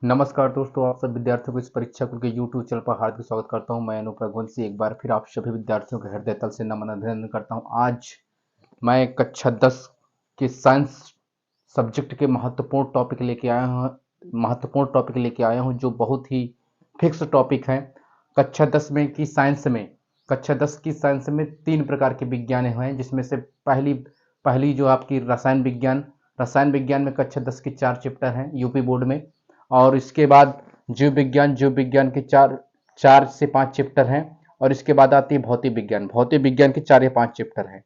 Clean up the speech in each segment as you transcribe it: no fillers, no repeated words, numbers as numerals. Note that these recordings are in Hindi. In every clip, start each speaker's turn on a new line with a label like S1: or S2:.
S1: नमस्कार दोस्तों, आप सब विद्यार्थियों को इस परीक्षा कुल के यूट्यूब चैनल पर हार्दिक स्वागत करता हूं। मैं अनुप रघुवंशी एक बार फिर आप सभी विद्यार्थियों के हृदय तल से नमन अभिनंदन करता हूं। आज मैं कक्षा 10 के साइंस सब्जेक्ट के महत्वपूर्ण टॉपिक लेके आया हूं जो बहुत ही फिक्स टॉपिक है। कक्षा 10 में की साइंस में कक्षा 10 की साइंस में 3 प्रकार के विज्ञान हैं, जिसमें से पहली पहली जो आपकी रसायन विज्ञान में कक्षा 10 के 4 चैप्टर हैं यूपी बोर्ड में। और इसके बाद जीव विज्ञान के चार से 5 चैप्टर हैं। और इसके बाद आती है भौतिक विज्ञान के 4 या 5 चैप्टर हैं।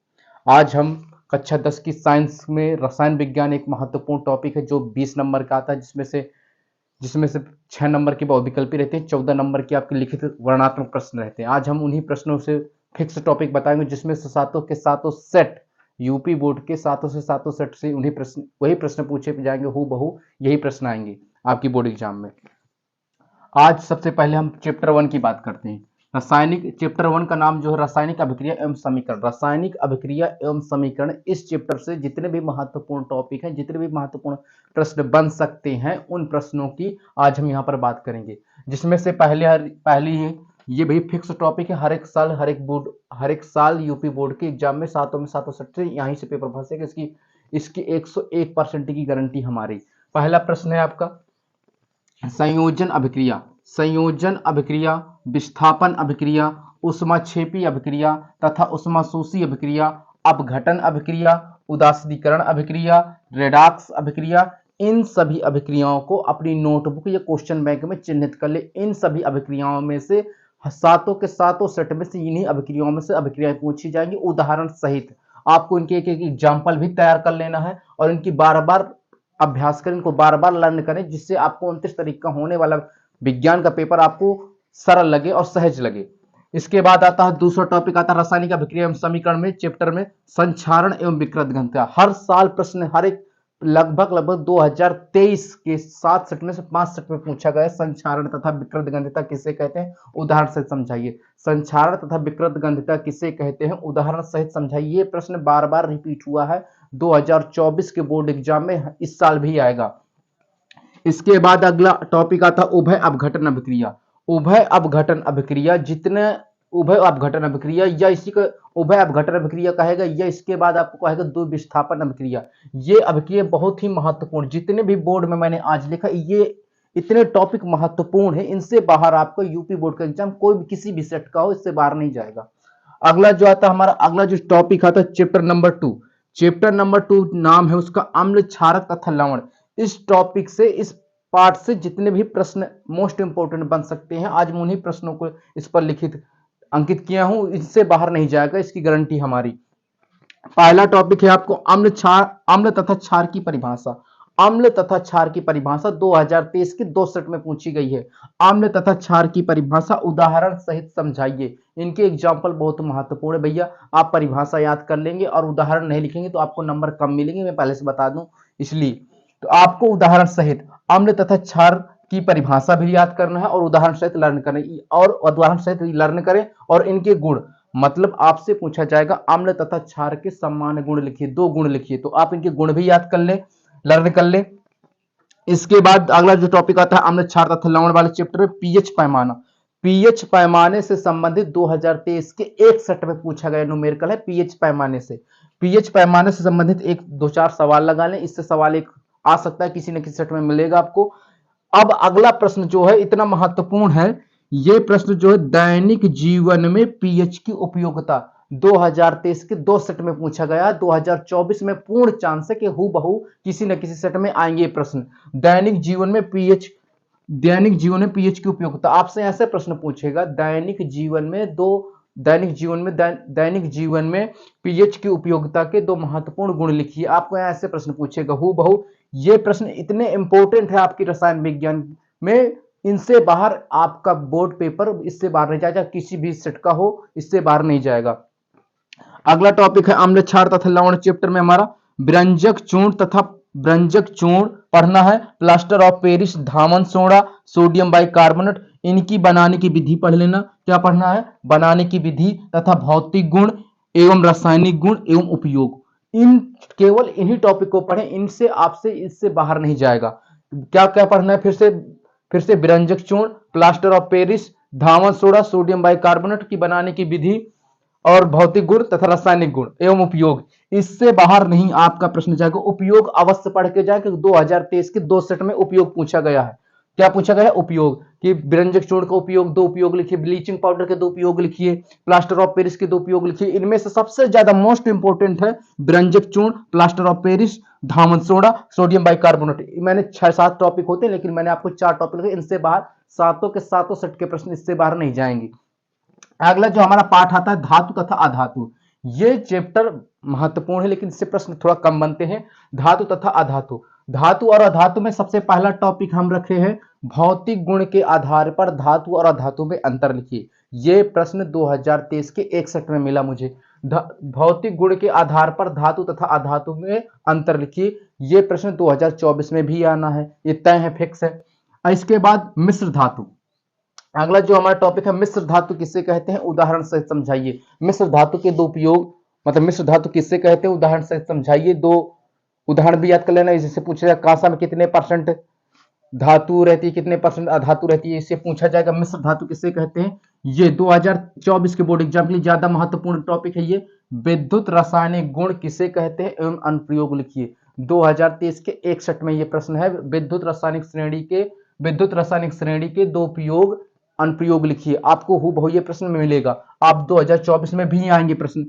S1: आज हम कक्षा 10 की साइंस में रसायन विज्ञान एक महत्वपूर्ण टॉपिक है जो 20 नंबर का आता है, जिसमें से 6 नंबर की बहुविकल्पी रहते हैं, 14 नंबर की आपके लिखित वर्णनात्मक प्रश्न रहते हैं। आज हम उन्हीं प्रश्नों से फिक्स टॉपिक बताएंगे, जिसमें से सातों के सातों सेट यूपी बोर्ड के सातों सेट से वही प्रश्न पूछे जाएंगे, हूबहू यही प्रश्न आएंगे आपकी बोर्ड एग्जाम में। आज सबसे पहले हम चैप्टर 1 की बात करते हैं। चैप्टर 1 का नाम जो है रासायनिक अभिक्रिया एवं समीकरण। इस चैप्टर से जितने भी महत्वपूर्ण टॉपिक हैं, जितने भी महत्वपूर्ण प्रश्न बन सकते हैं, उन प्रश्नों की आज हम यहाँ पर बात करेंगे। जिसमें से पहली ये भी फिक्स टॉपिक है। हर एक साल यूपी बोर्ड के एग्जाम में सातों सेट से यहीं से पेपर फंसेगा। इसकी 101% की गारंटी हमारी। पहला प्रश्न है आपका संयोजन अभिक्रिया, विस्थापन अभिक्रिया, ऊष्माक्षेपी अभिक्रिया तथा ऊष्माशोषी अभिक्रिया, अपघटन अभिक्रिया, उदासीकरण अभिक्रिया, रेडॉक्स अभिक्रिया। इन सभी अभिक्रियाओं को अपनी नोटबुक या क्वेश्चन बैंक में चिन्हित कर ले। इन सभी अभिक्रियाओं में से सातों के सातों सेट में से इन्हीं अभिक्रियाओं में से अभिक्रियाएं पूछी जाएंगी उदाहरण सहित। आपको इनके एक एग्जाम्पल भी तैयार कर लेना है और इनकी बार बार अभ्यास करें, इनको बार बार लर्न करें, जिससे आपको 29 तारीख का होने वाला विज्ञान का पेपर आपको सरल लगे और सहज लगे। इसके बाद आता है दूसरा टॉपिक आता है रासायनिक अभिक्रिया एवं समीकरण में चैप्टर में संक्षारण एवं विकृत घनता। हर साल प्रश्न लगभग 2023 के 7 सेट में से 5 सेट में पूछा गया है। संक्षारण तथा विकृत घनता किसे कहते हैं, उदाहरण सहित समझाइए। संक्षारण तथा विकृत घनता किसे कहते हैं, उदाहरण सहित समझाइए। ये प्रश्न बार बार रिपीट हुआ है 2024 के बोर्ड एग्जाम में, इस साल भी आएगा। इसके बाद अगला टॉपिक आता है उभय अपघटन अभिक्रिया। उभय अपघटन अभिक्रिया या इसी को उभय अपघटन अभिक्रिया कहेगा, या इसके बाद आपको कहेगा द्विविस्थापन अभिक्रिया। ये अभिक्रिया बहुत ही महत्वपूर्ण, जितने भी बोर्ड में मैंने आज लिखा ये इतने टॉपिक महत्वपूर्ण है, इनसे बाहर आपको यूपी बोर्ड का एग्जाम कोई भी किसी भी सेट का हो, इससे बाहर नहीं जाएगा। अगला जो टॉपिक आता है चैप्टर नंबर 2 नाम है उसका अम्ल, क्षारक तथा लवण। इस टॉपिक से, इस पार्ट से जितने भी प्रश्न मोस्ट इंपोर्टेंट बन सकते हैं, आज मैं उन्हीं प्रश्नों को इस पर अंकित किया हूं, इससे बाहर नहीं जाएगा, इसकी गारंटी हमारी। पहला टॉपिक है आपको अम्ल तथा क्षार की परिभाषा। अम्ल तथा क्षार की परिभाषा 2023 के 2 सेट में पूछी गई है। अम्ल तथा क्षार की परिभाषा उदाहरण सहित समझाइए। इनके एग्जाम्पल बहुत महत्वपूर्ण है भैया, आप परिभाषा याद कर लेंगे और उदाहरण नहीं लिखेंगे तो आपको नंबर कम मिलेंगे, मैं पहले से बता दूं। इसलिए तो आपको उदाहरण सहित अम्ल तथा क्षार की परिभाषा भी याद करना है और उदाहरण सहित लर्न करें और इनके गुण, मतलब आपसे पूछा जाएगा अम्ल तथा क्षार के समान गुण लिखिए, 2 गुण लिखिए, तो आप इनके गुण भी याद कर ले, लर्न कर ले। इसके बाद अगला जो टॉपिक आता है अम्ल, क्षार तथा लवण वाले चैप्टर में पीएच पैमाना। पीएच पैमाने से संबंधित 2023 के एक सेट में पूछा गया न्यूमेरिकल है पीएच पैमाने से संबंधित 1-2-4 सवाल लगा लें, इससे सवाल एक आ सकता है, किसी न किसी सेट में मिलेगा आपको। अब अगला प्रश्न जो है इतना महत्वपूर्ण है, ये प्रश्न जो है दैनिक जीवन में पीएच की उपयोगिता 2023 के 2 सेट में पूछा गया। 2024 में पूर्ण चांस है कि हूबहू किसी न किसी सेट में आएंगे प्रश्न। दैनिक जीवन में पीएच की उपयोगिता आपसे ऐसे प्रश्न पूछेगा, दैनिक जीवन में पीएच की उपयोगिता के 2 महत्वपूर्ण गुण लिखिए। आपको ऐसे प्रश्न पूछेगा हूबहू। ये प्रश्न इतने इंपॉर्टेंट है आपकी रसायन विज्ञान में, इनसे बाहर आपका बोर्ड पेपर इससे बाहर नहीं जाएगा, किसी भी सेट का हो इससे बाहर नहीं जाएगा। अगला टॉपिक है अम्ल, क्षार तथा लवण चैप्टर में हमारा भ्रंजक चूर्ण पढ़ना है, प्लास्टर ऑफ पेरिस, धामन सोडा, सोडियम बाइकार्बोनेट। इनकी बनाने की विधि पढ़ लेना। क्या पढ़ना है, बनाने की विधि तथा भौतिक गुण एवं रासायनिक गुण एवं उपयोग। केवल इन्हीं टॉपिक को पढ़ें, इससे बाहर नहीं जाएगा। क्या क्या पढ़ना है फिर से, फिर से विरंजक चूर्ण, plaster of Paris, Dhawan soda, sodium bicarbonate की बनाने की विधि और भौतिक गुण तथा रासायनिक गुण एवं उपयोग। इससे बाहर नहीं आपका प्रश्न जाएगा। उपयोग अवश्य पढ़ के जाए, 2023 के 2 सेट में उपयोग पूछा गया है। क्या पूछा गया है? उपयोग। कि विरंजक चूर्ण का उपयोग 2 उपयोग लिखिए, ब्लीचिंग पाउडर के 2 उपयोग लिखिए, प्लास्टर ऑफ पेरिस के 2 उपयोग लिखिए। इनमें से सबसे ज्यादा मोस्ट इंपोर्टेंट है विरंजक चूर्ण, plaster of Paris, Dhawan soda, sodium bicarbonate. मैंने 6-7 टॉपिक होते हैं, लेकिन मैंने आपको 4 टॉपिक लिखे। इनसे बाहर सातों के सातों सेट के प्रश्न इससे बाहर नहीं जाएंगे। अगला जो हमारा पाठ आता है धातु तथा अधातु, ये चैप्टर महत्वपूर्ण है, लेकिन इससे प्रश्न थोड़ा कम बनते हैं। धातु तथा अधातु, धातु और अधातु में सबसे पहला टॉपिक हम रखे हैं भौतिक गुण के आधार पर धातु और अधातु में अंतर लिखिए। ये प्रश्न 2023 के 1 सेट में मिला मुझे। भौतिक गुण के आधार पर धातु तथा अधातु में अंतर लिखिए। ये प्रश्न 2024 में भी आना है, ये तय है, फिक्स है। इसके बाद मिश्र धातु, अगला जो हमारा टॉपिक है मिश्र धातु किसे कहते हैं, उदाहरण से समझाइए। मिश्र धातु के 2 उपयोग, मतलब मिश्र धातु किसे कहते हैं, उदाहरण से समझाइए। 2 उदाहरण भी याद कर लेना। जैसे पूछा जाए कांसा में कितने % धातु रहती है, कितने % अधातु रहती है, इससे पूछा जाएगा मिश्र धातु किसे कहते हैं। ये 2024 के बोर्ड एग्जाम के लिए ज्यादा महत्वपूर्ण टॉपिक है ये। विद्युत रासायनिक गुण किसे कहते हैं एवं अनुप्रयोग लिखिए। 2023 के 1 सेट में ये प्रश्न है। विद्युत रासायनिक श्रेणी के 2 उपयोग अनुप्रयोग लिखिए। आपको हूबहू ये प्रश्न मिलेगा, आप 2024 में भी आएंगे प्रश्न।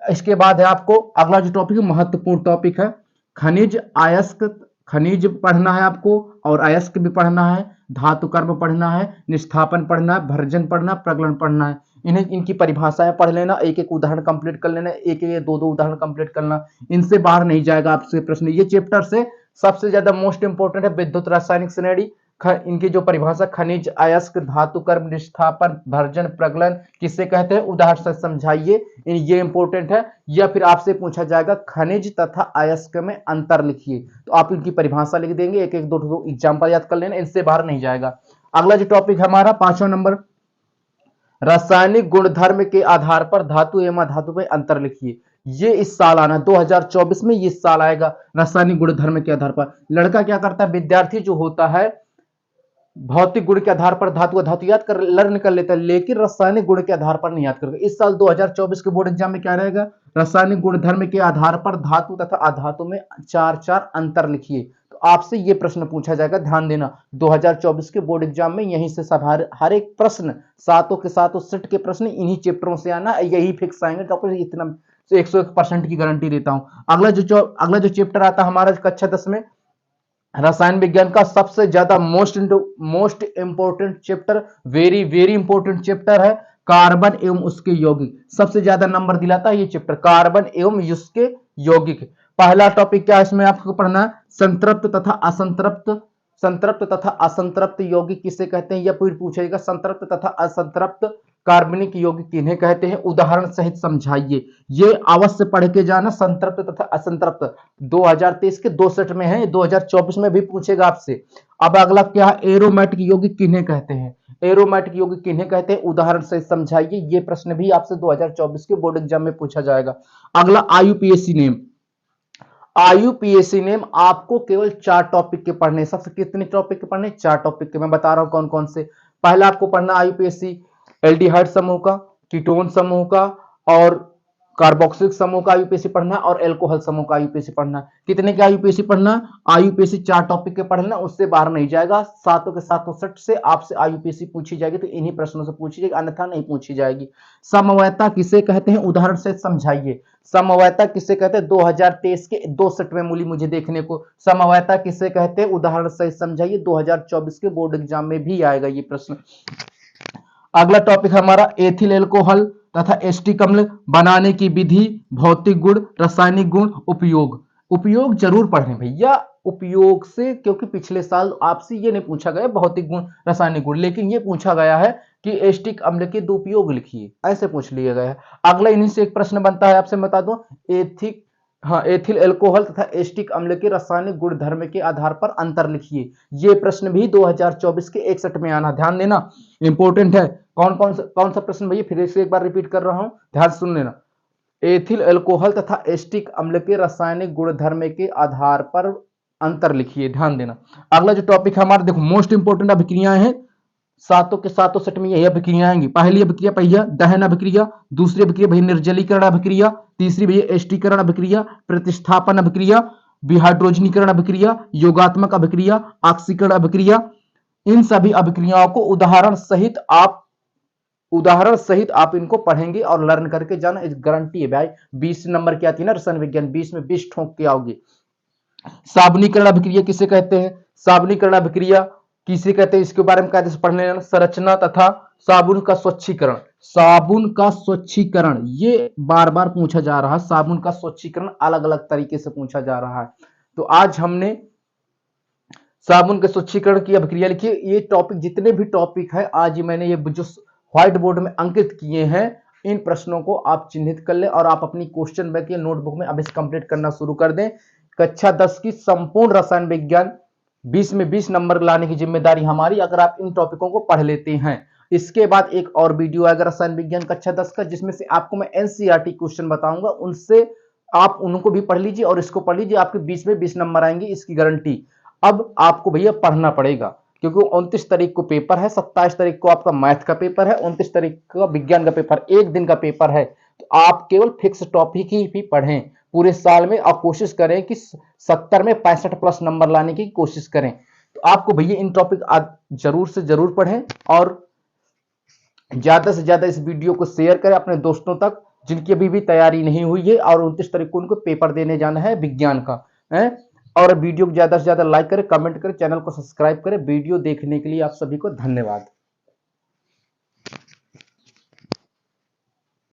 S1: इसके बाद है आपको अगला जो टॉपिक है, महत्वपूर्ण टॉपिक है खनिज अयस्क। खनिज पढ़ना है आपको और अयस्क भी पढ़ना है, धातु कर्म पढ़ना है, निष्ठापन पढ़ना है, भर्जन पढ़ना, प्रगलन पढ़ना है। इनकी परिभाषाएं पढ़ लेना, एक एक उदाहरण कंप्लीट कर लेना, एक एक 2-2 उदाहरण कंप्लीट करना। इनसे बाहर नहीं जाएगा आपसे प्रश्न। ये चैप्टर से सबसे ज्यादा मोस्ट इंपोर्टेंट है विद्युत रासायनिक श्रेणी। इनकी जो परिभाषा खनिज अयस्क, धातु कर्म, निष्ठापन, भर्जन, प्रगलन किसे कहते हैं, उदाहरण से समझाइए। ये इंपॉर्टेंट है। या फिर आपसे पूछा जाएगा खनिज तथा अयस्क में अंतर लिखिए, तो आप इनकी परिभाषा लिख देंगे, एक एक 2 एग्जाम्पल याद कर लेना, इनसे बाहर नहीं जाएगा। अगला जो टॉपिक हमारा 5वां नंबर, रासायनिक गुणधर्म के आधार पर धातु एवं अधातु में अंतर लिखिए। ये इस साल आना, 2024 में ये साल आएगा। रासायनिक गुणधर्म के आधार पर लड़का क्या करता है, विद्यार्थी जो होता है भौतिक गुण के आधार पर धातु अधातु याद कर लर्न कर लेता है, लेकिन रासायनिक गुण के आधार पर नहीं याद करता। इस साल 2024 के बोर्ड एग्जाम में क्या रहेगा, रासायनिक गुणधर्म के आधार पर धातु तथा अधातु में 4-4 अंतर लिखिए। तो आपसे ये प्रश्न पूछा जाएगा, ध्यान देना। 2024 के बोर्ड एग्जाम में यहीं से सब हर एक प्रश्न, सातों के सातों सेट के प्रश्न इन्हीं चैप्टरों से आना, यही फिक्स आएंगे टॉपिक। इतना 101% की गारंटी देता हूं। अगला जो चैप्टर आता है हमारा कक्षा 10 में, रसायन विज्ञान का सबसे ज्यादा most important chapter, very very important chapter है कार्बन एवं उसके यौगिक। सबसे ज्यादा नंबर दिलाता है ये चैप्टर, कार्बन एवं उसके यौगिक। पहला टॉपिक क्या है इसमें आपको पढ़ना है, संतृप्त तथा असंतृप्त यौगिक किसे कहते हैं, या फिर पूछेगा संतृप्त तथा असंतृप्त कार्बनिक यौगिक किन्हें कहते हैं, उदाहरण सहित समझाइए। ये अवश्य पढ़ के जाना, संतृप्त तथा असंतृप्त 2023 के 2 सेट में है, 2024 में भी पूछेगा आपसे। अब अगला क्या है, एरोमेटिक यौगिक किन्हें कहते हैं, एरोमेटिक यौगिक किन्हें कहते हैं, उदाहरण सहित समझाइए। ये प्रश्न भी आपसे 2024 के बोर्ड एग्जाम में पूछा जाएगा। अगला आईयूपीएसी नेम, आईयूपीएसी नेम आपको केवल 4 टॉपिक के पढ़ने। सबसे कितने टॉपिक के पढ़ने, 4 टॉपिक के। मैं बता रहा हूं कौन कौन से। पहला आपको पढ़ना आईयूपीएसी एल्डिहाइड समूह का, कीटोन समूह का और कार्बोक्सिलिक समूह का आईयूपीएसी पढ़ना, और एल्कोहल समूह का आईयूपीएसी पढ़ना। कितने के आईयूपीएसी पढ़ना, आईयूपीएसी 4 टॉपिक के पढ़ना, उससे बाहर नहीं जाएगा। सातों के सातों सेट से आपसे आईयूपीएसी पूछी जाएगी, तो इन्हीं प्रश्नों से पूछी जाएगी, अन्यथा नहीं पूछी जाएगी। समवयता किसे कहते हैं, उदाहरण से समझाइए। समवयता किसे कहते हैं, 2023 के 2 सेट में मूली मुझे देखने को। समवयता किसे कहते हैं, उदाहरण से समझाइए। 2024 के बोर्ड एग्जाम में भी आएगा ये प्रश्न। अगला टॉपिक हमारा एथिल एल्कोहल तथा एस्टिक अम्ल बनाने की विधि, भौतिक गुण, रासायनिक गुण, उपयोग। उपयोग जरूर पढ़ें भैया, उपयोग से, क्योंकि पिछले साल आपसे ये नहीं पूछा गया भौतिक गुण रासायनिक गुण, लेकिन ये पूछा गया है कि एस्टिक अम्ल के 2 उपयोग लिखिए, ऐसे पूछ लिया गया है। अगला इन्हीं से एक प्रश्न बनता है, आपसे बता दूं, एथिल एल्कोहल तथा एस्टिक अम्ल के रासायनिक गुणधर्म के आधार पर अंतर लिखिए। ये प्रश्न भी 2024 के 1 सेट में आना, ध्यान देना, इंपॉर्टेंट है। कौन सा प्रश्न भैया, फिर से एक बार रिपीट कर रहा हूं, ध्यान सुन लेना। एथिल एल्कोहल तथा एस्टिक अम्ल के रासायनिक गुणधर्म के आधार पर अंतर लिखिए, ध्यान देना। अगला जो टॉपिक है हमारा, देखो मोस्ट इंपोर्टेंट अभिक्रियाएं हैं, सातों के सातों सेट में यही अभिक्रिया आएंगी। पहली अभिक्रिया भैया दहन अभिक्रिया, दूसरी अभिक्रिया भैया निर्जलीकरण अभिक्रिया, तीसरी भैया एस्टीकरण अभिक्रिया, प्रतिस्थापन अभिक्रिया, विहाइड्रोजनीकरण अभिक्रिया, योगात्मक अभिक्रिया, ऑक्सीकरण अभिक्रिया। इन सभी अभिक्रियाओं को उदाहरण सहित आप इनको पढ़ेंगे और लर्न करके जाना, इस गारंटी है भाई। 20 नंबर की आती है ना रसायन विज्ञान, 20 में 20 ठोक के आओगे। साबुनीकरण अभिक्रिया किसे कहते हैं? साबुनीकरण अभिक्रिया किसे कहते हैं, इसके बारे में कायदे से पढ़ लेना। संरचना तथा साबुन का स्वच्छीकरण, साबुन का स्वच्छीकरण ये बार बार पूछा जा रहा है, साबुन का स्वच्छीकरण अलग अलग तरीके से पूछा जा रहा है। तो आज हमने साबुन के स्वच्छीकरण की अभिक्रिया लिखी। ये टॉपिक, जितने भी टॉपिक है आज मैंने ये जो व्हाइट बोर्ड में अंकित किए हैं, इन प्रश्नों को आप चिन्हित कर लें और आप अपनी क्वेश्चन बैंक या नोटबुक में अब इसे कंप्लीट करना शुरू कर दें। कक्षा 10 की संपूर्ण रसायन विज्ञान 20 में 20 नंबर लाने की जिम्मेदारी हमारी, अगर आप इन टॉपिकों को पढ़ लेते हैं। इसके बाद एक और वीडियो आएगा रसायन विज्ञान कक्षा 10 का, जिसमें से आपको मैं एनसीईआरटी क्वेश्चन बताऊंगा, उनसे आप उनको भी पढ़ लीजिए और इसको पढ़ लीजिए, आपके 20 में 20 नंबर आएंगे, इसकी गारंटी। अब आपको भैया पढ़ना पड़ेगा, क्योंकि 29 तारीख को पेपर है, 27 तारीख को आपका मैथ का पेपर है, 29 तारीख का विज्ञान का पेपर, एक दिन का पेपर है। तो आप केवल फिक्स टॉपिक ही पढ़ें पूरे साल में, और कोशिश करें कि 70 में 65 प्लस नंबर लाने की कोशिश करें। तो आपको भैया इन टॉपिक जरूर से जरूर पढ़ें और ज्यादा से ज्यादा इस वीडियो को शेयर करें अपने दोस्तों तक, जिनकी अभी भी तैयारी नहीं हुई है और 29 तारीख को उनको पेपर देने जाना है विज्ञान का है। और वीडियो को ज्यादा से ज्यादा लाइक करें, कमेंट करें, चैनल को सब्सक्राइब करें। वीडियो देखने के लिए आप सभी को धन्यवाद।